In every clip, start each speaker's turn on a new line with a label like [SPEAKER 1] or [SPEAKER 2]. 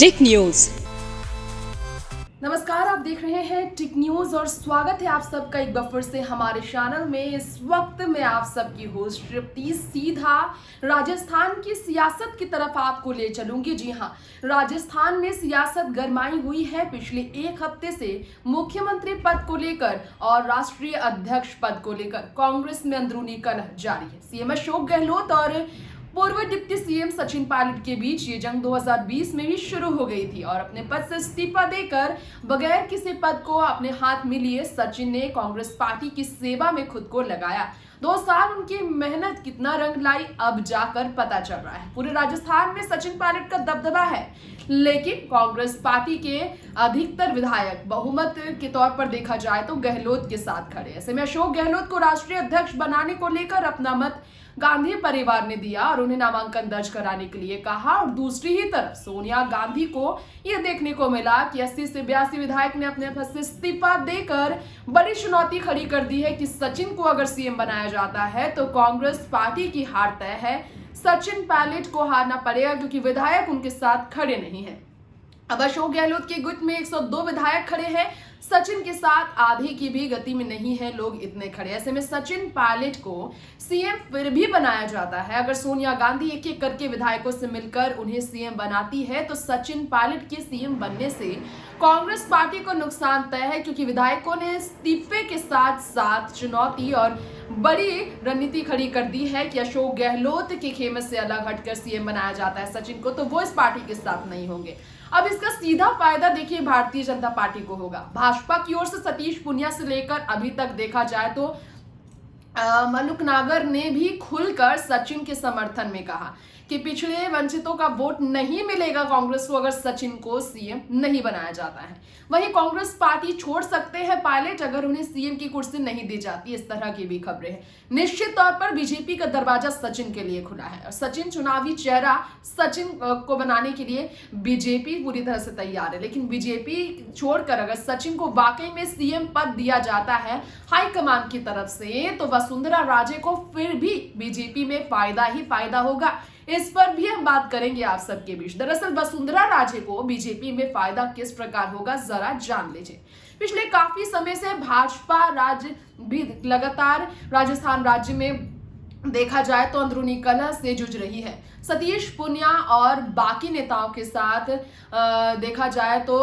[SPEAKER 1] टिक news.
[SPEAKER 2] नमस्कार, आप देख रहे हैं टिक न्यूज और स्वागत है आप सबका एक बार फिर से हमारे चैनल में। इस वक्त मैं आप सबकी होस्ट तृप्ति सीधा राजस्थान की सियासत की तरफ आपको ले चलूंगी। जी हां, राजस्थान में सियासत गरमाई हुई है पिछले एक हफ्ते से। मुख्यमंत्री पद को लेकर और राष्ट्रीय अध्यक्ष पद को लेकर कांग्रेस में अंदरूनी कलह जारी है। सीएम अशोक गहलोत और पूर्व डिप्टी सीएम सचिन पायलट के बीच ये जंग 2020 में ही शुरू हो गई थी और अपने पद से इस्तीफा देकर बगैर किसी पद को अपने हाथ में लिए सचिन ने कांग्रेस पार्टी की सेवा में खुद को लगाया। 2 साल उनकी मेहनत कितना रंग लाई अब जाकर पता चल रहा है। पूरे राजस्थान में सचिन पायलट का दबदबा है, लेकिन कांग्रेस पार्टी के अधिकतर विधायक बहुमत के तौर पर देखा जाए तो गहलोत के साथ खड़े। ऐसे में अशोक गहलोत को राष्ट्रीय अध्यक्ष बनाने को लेकर अपना मत गांधी परिवार ने दिया और उन्हें नामांकन दर्ज कराने के लिए कहा। और दूसरी ही तरफ सोनिया गांधी को यह देखने को मिला कि 80 से 82 विधायक ने अपने पद से इस्तीफा देकर बड़ी चुनौती खड़ी कर दी है कि सचिन को अगर सीएम बनाया जाता है तो कांग्रेस पार्टी की हार तय है। सचिन पायलट को हारना पड़ेगा क्योंकि विधायक उनके साथ खड़े नहीं हैं। अब अशोक गहलोत के गुट में 102 विधायक खड़े हैं, सचिन के साथ आधे की भी गति में नहीं है लोग इतने खड़े। ऐसे में सचिन पायलट को सीएम फिर भी बनाया जाता है। अगर सोनिया गांधी एक एक करके विधायकों से मिलकर उन्हें सीएम बनाती है तो सचिन पायलट के सीएम बनने से कांग्रेस पार्टी को नुकसान तय है, क्योंकि विधायकों ने इस्तीफे के साथ साथ चुनौती और बड़ी रणनीति खड़ी कर दी है कि अशोक गहलोत के खेमे से अलग हटकर सीएम बनाया जाता है सचिन को, तो वो इस पार्टी के साथ नहीं होंगे। अब इसका सीधा फायदा देखिए भारतीय जनता पार्टी को होगा। भाजपा की ओर से सतीश पूनिया से लेकर अभी तक देखा जाए तो मनुक नागर ने भी खुलकर सचिन के समर्थन में कहा कि पिछड़े वंचितों का वोट नहीं मिलेगा कांग्रेस को अगर सचिन को सीएम नहीं बनाया जाता है। वहीं कांग्रेस पार्टी छोड़ सकते हैं पायलट अगर उन्हें सीएम की कुर्सी नहीं दी जाती, इस तरह की भी खबरें हैं। निश्चित तौर पर बीजेपी का दरवाजा सचिन के लिए खुला है और सचिन चुनावी चेहरा सचिन को बनाने के लिए बीजेपी पूरी तरह से तैयार है। लेकिन बीजेपी छोड़कर अगर सचिन को वाकई में सीएम पद दिया जाता है हाईकमान की तरफ से तो वसुंधरा राजे को फिर भी बीजेपी में फायदा ही फायदा होगा। इस पर भी हम बात करेंगे आप सबके बीच। दरअसल वसुंधरा राजे को बीजेपी में फायदा किस प्रकार होगा जरा जान लीजिए। पिछले काफी समय से भाजपा राज्य भी लगातार राजस्थान राज्य में देखा जाए तो अंदरूनी कलह से जूझ रही है। सतीश पूनिया और बाकी नेताओं के साथ देखा जाए तो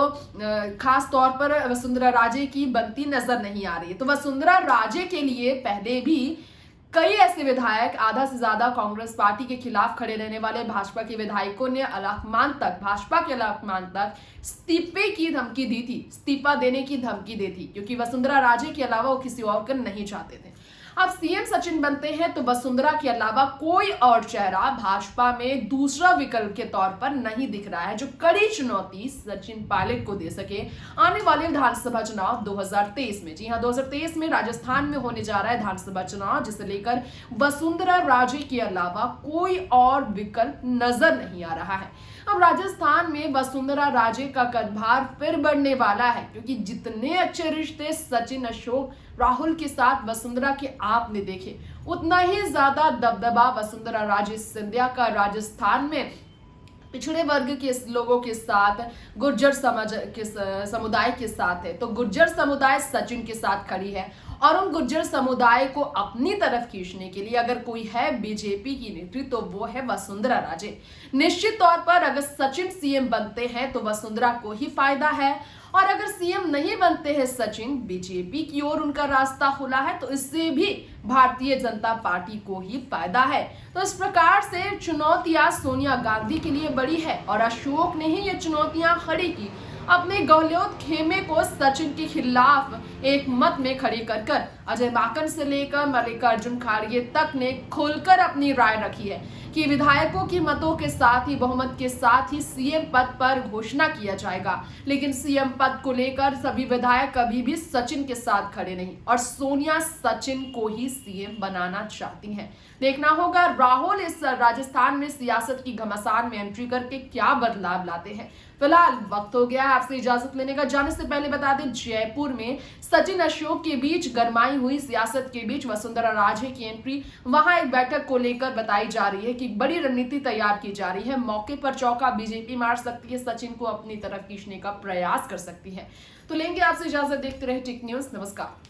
[SPEAKER 2] खास तौर पर वसुंधरा राजे की बनती नजर नहीं आ रही है। तो वसुंधरा राजे के लिए पहले भी कई ऐसे विधायक आधा से ज्यादा कांग्रेस पार्टी के खिलाफ खड़े रहने वाले भाजपा के विधायकों ने भाजपा के अलकमान तक इस्तीफे की धमकी दी थी, इस्तीफा देने की धमकी दी थी, क्योंकि वसुंधरा राजे के अलावा वो किसी और को नहीं चाहते थे। अब सीएम सचिन बनते हैं तो वसुंधरा के अलावा कोई और चेहरा भाजपा में दूसरा विकल्प के तौर पर नहीं दिख रहा है जो कड़ी चुनौती सचिन पायलट को दे सके आने वाले विधानसभा चुनाव 2023 में। जी हां, 2023 में राजस्थान में होने जा रहा है विधानसभा चुनाव, जिसे लेकर वसुंधरा राजे के अलावा कोई और विकल्प नजर नहीं आ रहा है। अब राजस्थान में वसुंधरा राजे का कदभार फिर बढ़ने वाला है, क्योंकि जितने अच्छे रिश्ते सचिन अशोक राहुल के साथ वसुंधरा के आपने देखे, उतना ही ज्यादा दबदबा वसुंधरा राजे सिंधिया का राजस्थान में पिछड़े वर्ग के लोगों के साथ गुर्जर समुदाय के साथ है। तो गुर्जर समुदाय सचिन के साथ खड़ी है और उन गुर्जर समुदाय को अपनी तरफ खींचने के लिए अगर कोई है बीजेपी की नेत्री तो वो है वसुंधरा राजे। निश्चित तौर पर अगर सचिन सीएम बनते हैं तो वसुंधरा को ही फायदा है, और अगर सीएम नहीं बनते हैं सचिन, बीजेपी की ओर उनका रास्ता खुला है तो इससे भी भारतीय जनता पार्टी को ही फायदा है। तो इस प्रकार से चुनौतियां सोनिया गांधी के लिए बड़ी है और अशोक ने ही ये चुनौतियां खड़ी की अपने गहलोत खेमे को सचिन के खिलाफ एक मत में खड़ी कर अजय माकन से लेकर मल्लिकार्जुन खड़गे तक ने खुलकर अपनी राय रखी है कि विधायकों की मतों के साथ ही बहुमत के साथ ही सीएम पद पर घोषणा किया जाएगा। लेकिन सीएम पद को लेकर सभी विधायक कभी भी सचिन के साथ खड़े नहीं और सोनिया सचिन को ही सीएम बनाना चाहती हैं। देखना होगा राहुल इस राजस्थान में सियासत की घमासान में एंट्री करके क्या बदलाव लाते हैं। फिलहाल वक्त हो गया है आपसे इजाजत लेने का। जाने से पहले बता दें, जयपुर में सचिन अशोक के बीच गरमाई हुई सियासत के बीच वसुंधरा राजे की एंट्री, वहां एक बैठक को लेकर बताई जा रही है कि बड़ी रणनीति तैयार की जा रही है। मौके पर चौका बीजेपी मार सकती है, सचिन को अपनी तरफ खींचने का प्रयास कर सकती है। तो लेंगे आपसे इजाजत, देखते रहे टिक न्यूज। नमस्कार।